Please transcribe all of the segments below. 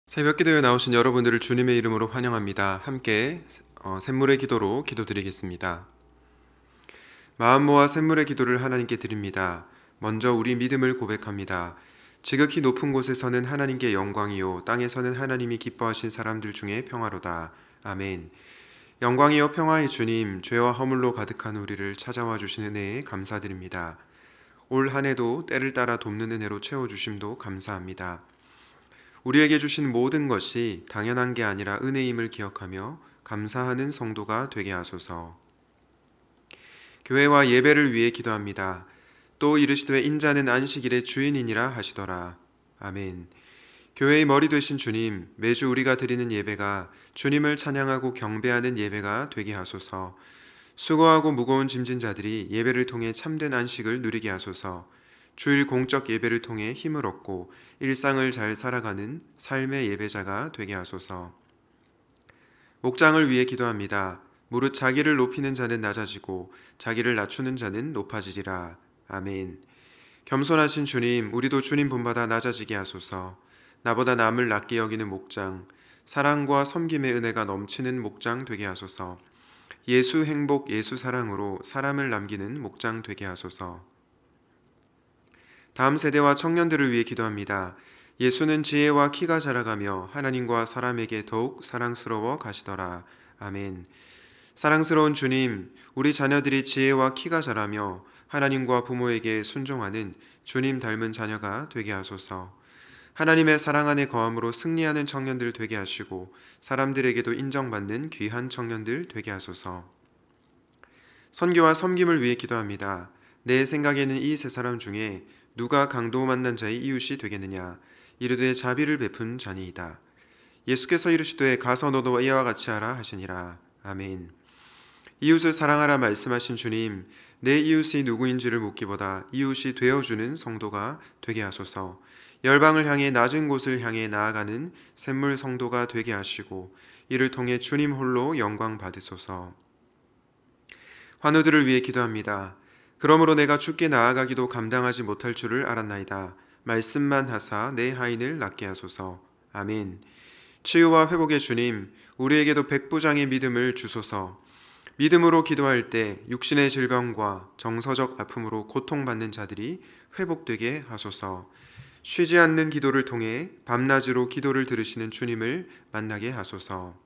새벽 기도에 나오신 여러분들을 주님의 이름으로 환영합니다. 함께 샘물의 기도로 기도드리겠습니다. 마음 모아 샘물의 기도를 하나님께 드립니다. 먼저 우리 믿음을 고백합니다. 지극히 높은 곳에서는 하나님께 영광이요 땅에서는 하나님이 기뻐하신 사람들 중에 평화로다. 아멘. 영광이요 평화의 주님, 죄와 허물로 가득한 우리를 찾아와 주시는 은혜에 감사드립니다. 올 한 해도 때를 따라 돕는 은혜로 채워주심도 감사합니다. 우리에게 주신 모든 것이 당연한 게 아니라 은혜임을 기억하며 감사하는 성도가 되게 하소서. 교회와 예배를 위해 기도합니다. 또 이르시되 인자는 안식일의 주인이니라 하시더라. 아멘. 교회의 머리 되신 주님, 매주 우리가 드리는 예배가 주님을 찬양하고 경배하는 예배가 되게 하소서. 수고하고 무거운 짐진 자들이 예배를 통해 참된 안식을 누리게 하소서. 주일 공적 예배를 통해 힘을 얻고 일상을 잘 살아가는 삶의 예배자가 되게 하소서. 목장을 위해 기도합니다. 무릇 자기를 높이는 자는 낮아지고 자기를 낮추는 자는 높아지리라. 아멘. 겸손하신 주님, 우리도 주님 본받아 낮아지게 하소서. 나보다 남을 낮게 여기는 목장, 사랑과 섬김의 은혜가 넘치는 목장 되게 하소서. 예수 행복, 예수 사랑으로 사람을 남기는 목장 되게 하소서. 다음 세대와 청년들을 위해 기도합니다. 예수는 지혜와 키가 자라가며 하나님과 사람에게 더욱 사랑스러워 가시더라. 아멘. 사랑스러운 주님, 우리 자녀들이 지혜와 키가 자라며 하나님과 부모에게 순종하는 주님 닮은 자녀가 되게 하소서. 하나님의 사랑 안에 거함으로 승리하는 청년들 되게 하시고 사람들에게도 인정받는 귀한 청년들 되게 하소서. 선교와 섬김을 위해 기도합니다. 내 생각에는 이 세 사람 중에 누가 강도 만난 자의 이웃이 되겠느냐. 이르되 자비를 베푼 자니이다. 예수께서 이르시되 가서 너도 이와 같이 하라 하시니라. 아멘. 이웃을 사랑하라 말씀하신 주님, 내 이웃이 누구인지를 묻기보다 이웃이 되어주는 성도가 되게 하소서. 열방을 향해 낮은 곳을 향해 나아가는 샘물 성도가 되게 하시고 이를 통해 주님 홀로 영광 받으소서. 환우들을 위해 기도합니다. 그러므로 내가 주께 나아가기도 감당하지 못할 줄을 알았나이다. 말씀만 하사 내 하인을 낫게 하소서. 아멘. 치유와 회복의 주님, 우리에게도 백부장의 믿음을 주소서. 믿음으로 기도할 때 육신의 질병과 정서적 아픔으로 고통받는 자들이 회복되게 하소서. 쉬지 않는 기도를 통해 밤낮으로 기도를 들으시는 주님을 만나게 하소서.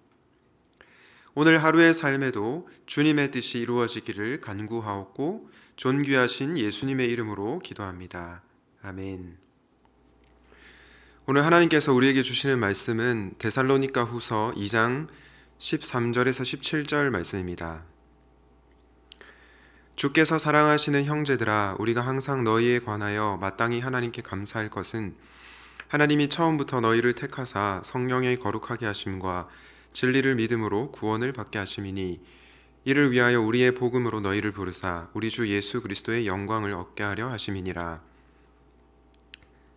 오늘 하루의 삶에도 주님의 뜻이 이루어지기를 간구하옵고 존귀하신 예수님의 이름으로 기도합니다. 아멘. 오늘 하나님께서 우리에게 주시는 말씀은 데살로니가 후서 2장 13절에서 17절 말씀입니다. 주께서 사랑하시는 형제들아, 우리가 항상 너희에 관하여 마땅히 하나님께 감사할 것은 하나님이 처음부터 너희를 택하사 성령의 거룩하게 하심과 진리를 믿음으로 구원을 받게 하심이니, 이를 위하여 우리의 복음으로 너희를 부르사 우리 주 예수 그리스도의 영광을 얻게 하려 하심이니라.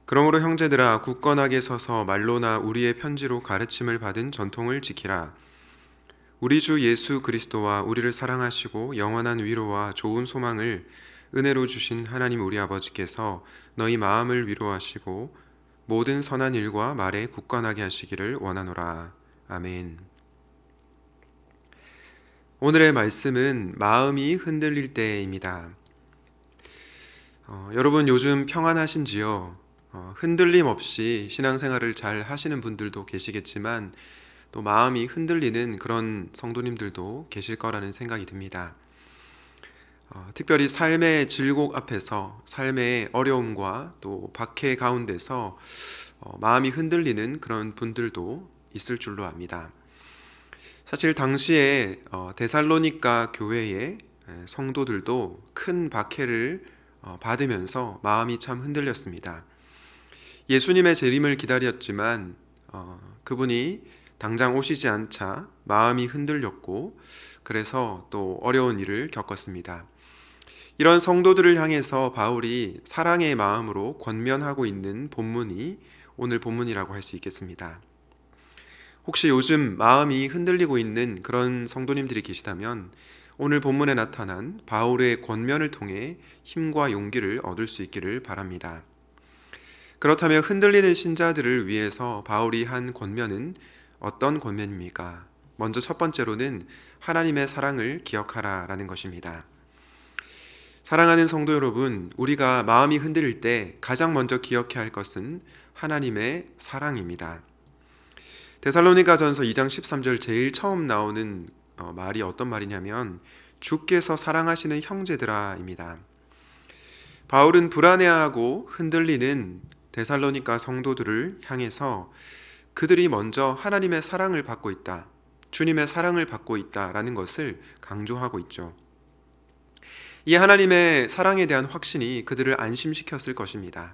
그러므로 형제들아, 굳건하게 서서 말로나 우리의 편지로 가르침을 받은 전통을 지키라. 우리 주 예수 그리스도와 우리를 사랑하시고 영원한 위로와 좋은 소망을 은혜로 주신 하나님 우리 아버지께서 너희 마음을 위로하시고 모든 선한 일과 말에 굳건하게 하시기를 원하노라. 아멘. 오늘의 말씀은 마음이 흔들릴 때입니다. 여러분 요즘 평안하신지요? 흔들림 없이 신앙생활을 잘 하시는 분들도 계시겠지만 또 마음이 흔들리는 그런 성도님들도 계실 거라는 생각이 듭니다. 특별히 삶의 질곡 앞에서 삶의 어려움과 또 박해 가운데서 마음이 흔들리는 그런 분들도 있을 줄로 압니다. 사실 당시에 데살로니가 교회의 성도들도 큰 박해를 받으면서 마음이 참 흔들렸습니다. 예수님의 재림을 기다렸지만 그분이 당장 오시지 않자 마음이 흔들렸고 그래서 또 어려운 일을 겪었습니다. 이런 성도들을 향해서 바울이 사랑의 마음으로 권면하고 있는 본문이 오늘 본문이라고 할 수 있겠습니다. 혹시 요즘 마음이 흔들리고 있는 그런 성도님들이 계시다면 오늘 본문에 나타난 바울의 권면을 통해 힘과 용기를 얻을 수 있기를 바랍니다. 그렇다면 흔들리는 신자들을 위해서 바울이 한 권면은 어떤 권면입니까? 먼저 첫 번째로는 하나님의 사랑을 기억하라라는 것입니다. 사랑하는 성도 여러분, 우리가 마음이 흔들릴 때 가장 먼저 기억해야 할 것은 하나님의 사랑입니다. 데살로니가전서 2장 13절 제일 처음 나오는 말이 어떤 말이냐면 주께서 사랑하시는 형제들아입니다. 바울은 불안해하고 흔들리는 데살로니가 성도들을 향해서 그들이 먼저 하나님의 사랑을 받고 있다, 주님의 사랑을 받고 있다라는 것을 강조하고 있죠. 이 하나님의 사랑에 대한 확신이 그들을 안심시켰을 것입니다.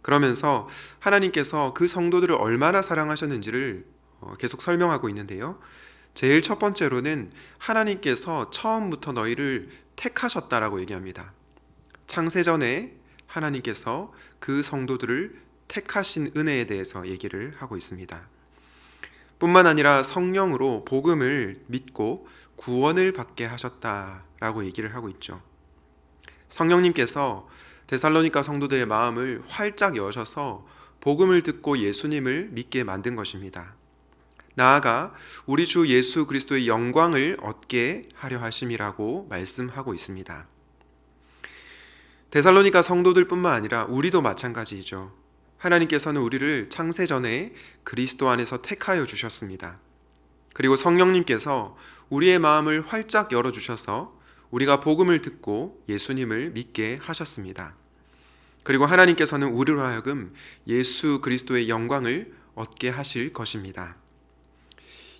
그러면서 하나님께서 그 성도들을 얼마나 사랑하셨는지를 계속 설명하고 있는데요. 제일 첫 번째로는 하나님께서 처음부터 너희를 택하셨다라고 얘기합니다. 창세전에 하나님께서 그 성도들을 택하신 은혜에 대해서 얘기를 하고 있습니다. 뿐만 아니라 성령으로 복음을 믿고 구원을 받게 하셨다라고 얘기를 하고 있죠. 성령님께서 데살로니가 성도들의 마음을 활짝 여셔서 복음을 듣고 예수님을 믿게 만든 것입니다. 나아가 우리 주 예수 그리스도의 영광을 얻게 하려 하심이라고 말씀하고 있습니다. 데살로니가 성도들뿐만 아니라 우리도 마찬가지이죠. 하나님께서는 우리를 창세전에 그리스도 안에서 택하여 주셨습니다. 그리고 성령님께서 우리의 마음을 활짝 열어주셔서 우리가 복음을 듣고 예수님을 믿게 하셨습니다. 그리고 하나님께서는 우리로 하여금 예수 그리스도의 영광을 얻게 하실 것입니다.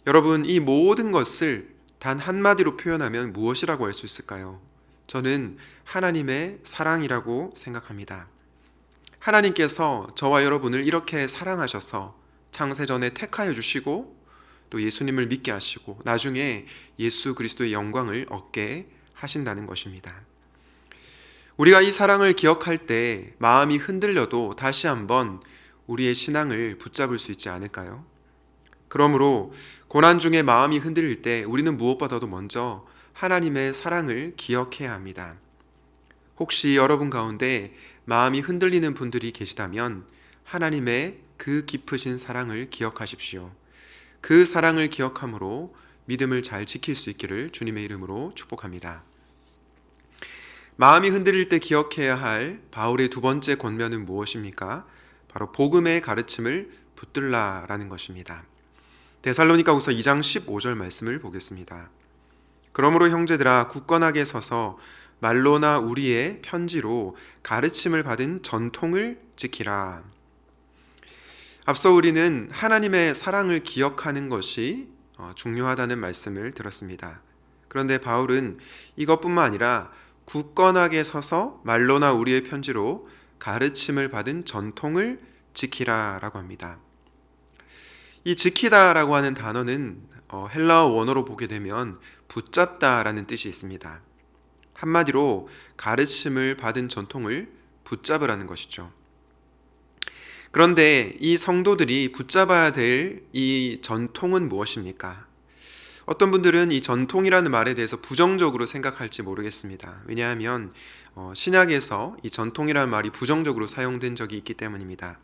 여러분, 이 모든 것을 단 한마디로 표현하면 무엇이라고 할 수 있을까요? 저는 하나님의 사랑이라고 생각합니다. 하나님께서 저와 여러분을 이렇게 사랑하셔서 창세전에 택하여 주시고 또 예수님을 믿게 하시고 나중에 예수 그리스도의 영광을 얻게 하신다는 것입니다. 우리가 이 사랑을 기억할 때 마음이 흔들려도 다시 한번 우리의 신앙을 붙잡을 수 있지 않을까요? 그러므로 고난 중에 마음이 흔들릴 때 우리는 무엇보다도 먼저 하나님의 사랑을 기억해야 합니다. 혹시 여러분 가운데 마음이 흔들리는 분들이 계시다면 하나님의 그 깊으신 사랑을 기억하십시오. 그 사랑을 기억함으로 믿음을 잘 지킬 수 있기를 주님의 이름으로 축복합니다. 마음이 흔들릴 때 기억해야 할 바울의 두 번째 권면은 무엇입니까? 바로 복음의 가르침을 붙들라라는 것입니다. 데살로니가후서 2장 15절 말씀을 보겠습니다. 그러므로 형제들아 굳건하게 서서 말로나 우리의 편지로 가르침을 받은 전통을 지키라. 앞서 우리는 하나님의 사랑을 기억하는 것이 중요하다는 말씀을 들었습니다. 그런데 바울은 이것뿐만 아니라 굳건하게 서서 말로나 우리의 편지로 가르침을 받은 전통을 지키라라고 합니다. 이 지키다라고 하는 단어는 헬라어 원어로 보게 되면 붙잡다라는 뜻이 있습니다. 한마디로 가르침을 받은 전통을 붙잡으라는 것이죠. 그런데 이 성도들이 붙잡아야 될 이 전통은 무엇입니까? 어떤 분들은 이 전통이라는 말에 대해서 부정적으로 생각할지 모르겠습니다. 왜냐하면 신약에서 이 전통이라는 말이 부정적으로 사용된 적이 있기 때문입니다.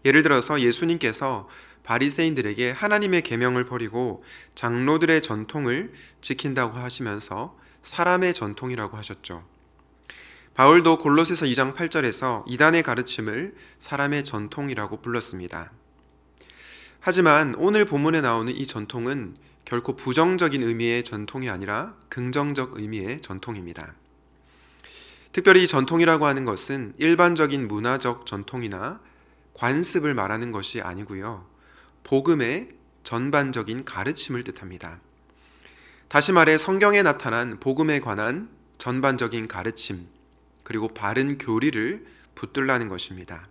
예를 들어서 예수님께서 바리새인들에게 하나님의 계명을 버리고 장로들의 전통을 지킨다고 하시면서 사람의 전통이라고 하셨죠. 바울도 골로새서 2장 8절에서 이단의 가르침을 사람의 전통이라고 불렀습니다. 하지만 오늘 본문에 나오는 이 전통은 결코 부정적인 의미의 전통이 아니라 긍정적 의미의 전통입니다. 특별히 이 전통이라고 하는 것은 일반적인 문화적 전통이나 관습을 말하는 것이 아니고요. 복음의 전반적인 가르침을 뜻합니다. 다시 말해 성경에 나타난 복음에 관한 전반적인 가르침, 그리고 바른 교리를 붙들라는 것입니다.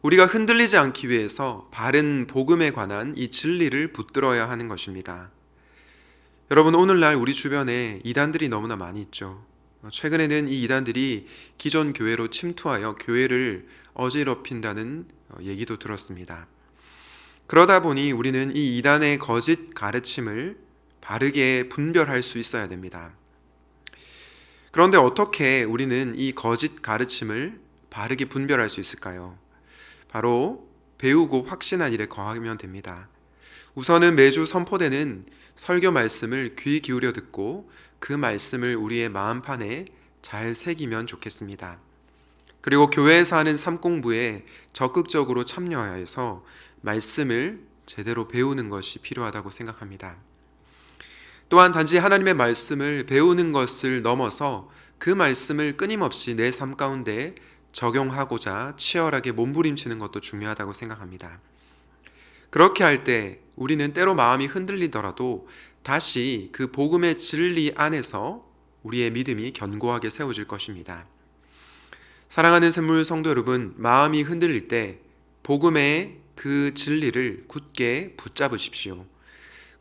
우리가 흔들리지 않기 위해서 바른 복음에 관한 이 진리를 붙들어야 하는 것입니다. 여러분, 오늘날 우리 주변에 이단들이 너무나 많이 있죠. 최근에는 이 이단들이 기존 교회로 침투하여 교회를 어지럽힌다는 얘기도 들었습니다. 그러다 보니 우리는 이 이단의 거짓 가르침을 바르게 분별할 수 있어야 됩니다. 그런데 어떻게 우리는 이 거짓 가르침을 바르게 분별할 수 있을까요? 바로 배우고 확신한 일에 거하면 됩니다. 우선은 매주 선포되는 설교 말씀을 귀 기울여 듣고 그 말씀을 우리의 마음판에 잘 새기면 좋겠습니다. 그리고 교회에서 하는 삶 공부에 적극적으로 참여하여서 말씀을 제대로 배우는 것이 필요하다고 생각합니다. 또한 단지 하나님의 말씀을 배우는 것을 넘어서 그 말씀을 끊임없이 내 삶 가운데 적용하고자 치열하게 몸부림치는 것도 중요하다고 생각합니다. 그렇게 할 때 우리는 때로 마음이 흔들리더라도 다시 그 복음의 진리 안에서 우리의 믿음이 견고하게 세워질 것입니다. 사랑하는 샘물 성도 여러분, 마음이 흔들릴 때 복음의 그 진리를 굳게 붙잡으십시오.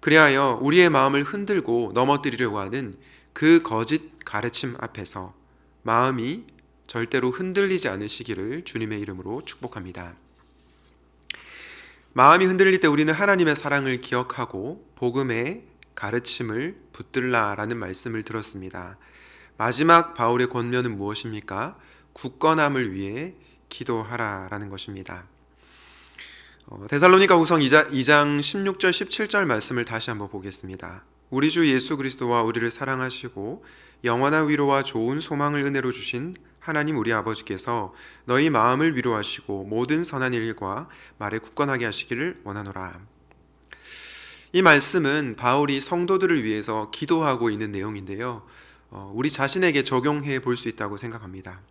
그리하여 우리의 마음을 흔들고 넘어뜨리려고 하는 그 거짓 가르침 앞에서 마음이 절대로 흔들리지 않으시기를 주님의 이름으로 축복합니다. 마음이 흔들릴 때 우리는 하나님의 사랑을 기억하고 복음의 가르침을 붙들라라는 말씀을 들었습니다. 마지막 바울의 권면은 무엇입니까? 굳건함을 위해 기도하라라는 것입니다. 데살로니가 후서 2장 16절 17절 말씀을 다시 한번 보겠습니다. 우리 주 예수 그리스도와 우리를 사랑하시고 영원한 위로와 좋은 소망을 은혜로 주신 하나님 우리 아버지께서 너희 마음을 위로하시고 모든 선한 일과 말에 굳건하게 하시기를 원하노라. 이 말씀은 바울이 성도들을 위해서 기도하고 있는 내용인데요. 우리 자신에게 적용해 볼 수 있다고 생각합니다.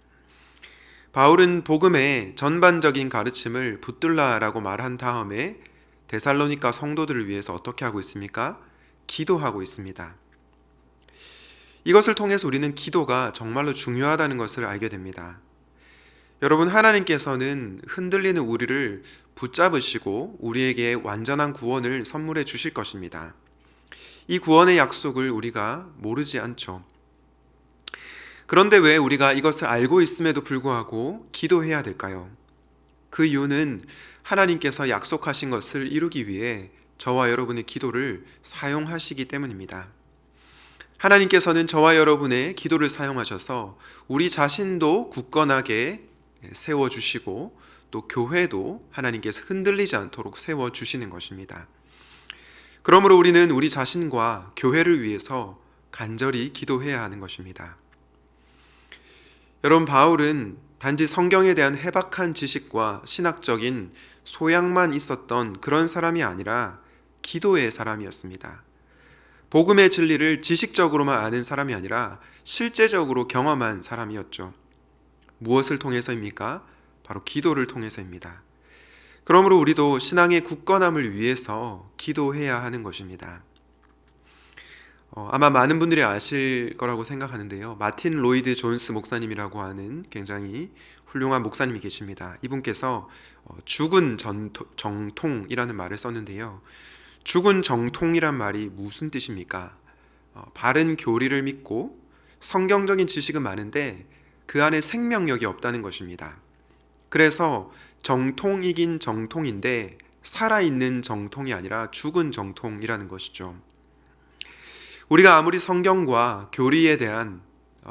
바울은 복음의 전반적인 가르침을 붙들라라고 말한 다음에 데살로니가 성도들을 위해서 어떻게 하고 있습니까? 기도하고 있습니다. 이것을 통해서 우리는 기도가 정말로 중요하다는 것을 알게 됩니다. 여러분, 하나님께서는 흔들리는 우리를 붙잡으시고 우리에게 완전한 구원을 선물해 주실 것입니다. 이 구원의 약속을 우리가 모르지 않죠. 그런데 왜 우리가 이것을 알고 있음에도 불구하고 기도해야 될까요? 그 이유는 하나님께서 약속하신 것을 이루기 위해 저와 여러분의 기도를 사용하시기 때문입니다. 하나님께서는 저와 여러분의 기도를 사용하셔서 우리 자신도 굳건하게 세워주시고 또 교회도 하나님께서 흔들리지 않도록 세워주시는 것입니다. 그러므로 우리는 우리 자신과 교회를 위해서 간절히 기도해야 하는 것입니다. 여러분, 바울은 단지 성경에 대한 해박한 지식과 신학적인 소양만 있었던 그런 사람이 아니라 기도의 사람이었습니다. 복음의 진리를 지식적으로만 아는 사람이 아니라 실제적으로 경험한 사람이었죠. 무엇을 통해서입니까? 바로 기도를 통해서입니다. 그러므로 우리도 신앙의 굳건함을 위해서 기도해야 하는 것입니다. 아마 많은 분들이 아실 거라고 생각하는데요. 마틴 로이드 존스 목사님이라고 하는 굉장히 훌륭한 목사님이 계십니다. 이분께서 죽은 정통이라는 말을 썼는데요. 죽은 정통이란 말이 무슨 뜻입니까? 바른 교리를 믿고 성경적인 지식은 많은데 그 안에 생명력이 없다는 것입니다. 그래서 정통이긴 정통인데 살아있는 정통이 아니라 죽은 정통이라는 것이죠. 우리가 아무리 성경과 교리에 대한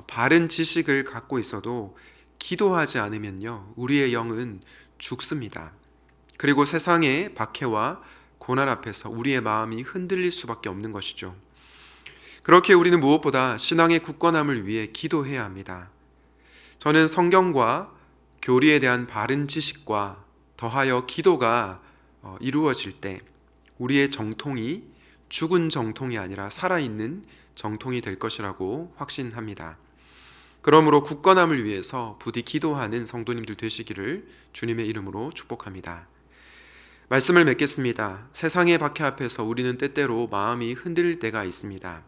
바른 지식을 갖고 있어도 기도하지 않으면요, 우리의 영은 죽습니다. 그리고 세상의 박해와 고난 앞에서 우리의 마음이 흔들릴 수밖에 없는 것이죠. 그렇게 우리는 무엇보다 신앙의 굳건함을 위해 기도해야 합니다. 저는 성경과 교리에 대한 바른 지식과 더하여 기도가 이루어질 때 우리의 정통이 죽은 정통이 아니라 살아있는 정통이 될 것이라고 확신합니다. 그러므로 굳건함을 위해서 부디 기도하는 성도님들 되시기를 주님의 이름으로 축복합니다. 말씀을 맺겠습니다. 세상의 박해 앞에서 우리는 때때로 마음이 흔들릴 때가 있습니다.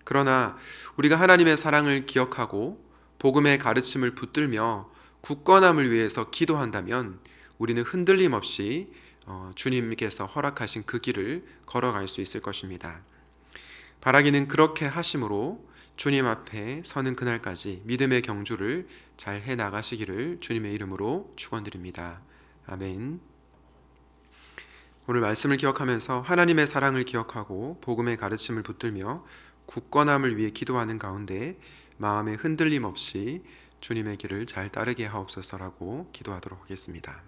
그러나 우리가 하나님의 사랑을 기억하고 복음의 가르침을 붙들며 굳건함을 위해서 기도한다면 우리는 흔들림 없이 주님께서 허락하신 그 길을 걸어갈 수 있을 것입니다. 바라기는 그렇게 하심으로 주님 앞에 서는 그날까지 믿음의 경주를 잘 해나가시기를 주님의 이름으로 축원드립니다. 아멘. 오늘 말씀을 기억하면서 하나님의 사랑을 기억하고 복음의 가르침을 붙들며 굳건함을 위해 기도하는 가운데 마음의 흔들림 없이 주님의 길을 잘 따르게 하옵소서라고 기도하도록 하겠습니다.